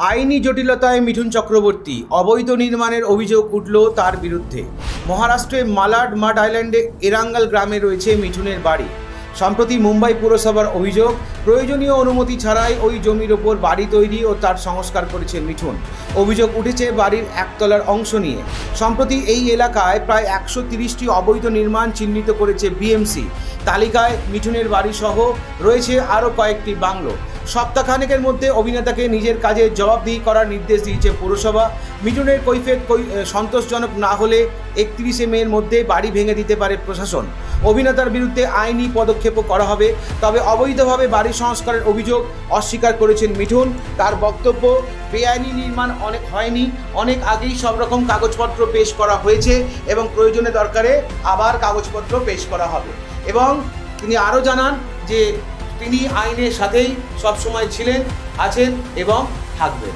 আইনি জটিলতায় মিঠুন চক্রবর্তী, অবৈধ নির্মাণের অভিযোগ উঠল তার বিরুদ্ধে। মহারাষ্ট্রের মালাড মাড আইল্যান্ডে এরাঙ্গাল গ্রামে রয়েছে মিঠুনের বাড়ি। সম্প্রতি মুম্বাই পুরসভার অভিযোগ, প্রয়োজনীয় অনুমতি ছাড়াই ওই জমির ওপর বাড়ি তৈরি ও তার সংস্কার করেছে মিঠুন। অভিযোগ উঠেছে বাড়ির একতলার অংশ নিয়ে। সম্প্রতি এই এলাকায় প্রায় 130টি অবৈধ নির্মাণ চিহ্নিত করেছে বিএমসি। তালিকায় মিঠুনের বাড়ি সহ রয়েছে আরও কয়েকটি বাংলো। সপ্তাহখানেকের মধ্যে অভিনেতাকে নিজের কাজে জবাবদিহি করার নির্দেশ দিয়েছে পুরসভা। মিঠুনের কৈফিয়ত সন্তোষজনক না হলে 31শে মের মধ্যে বাড়ি ভেঙে দিতে পারে প্রশাসন। অভিনেতার বিরুদ্ধে আইনি পদক্ষেপও করা হবে। তবে অবৈধভাবে বাড়ি সংস্কারের অভিযোগ অস্বীকার করেছেন মিঠুন। তার বক্তব্য, বেআইনি নির্মাণ অনেক আগেই সব রকম কাগজপত্র পেশ করা হয়েছে এবং প্রয়োজনে দরকারে আবার কাগজপত্র পেশ করা হবে। এবং তিনি আরও জানান যে তিনি আইনের সাথেই সবসময় ছিলেন, আছেন এবং থাকবেন।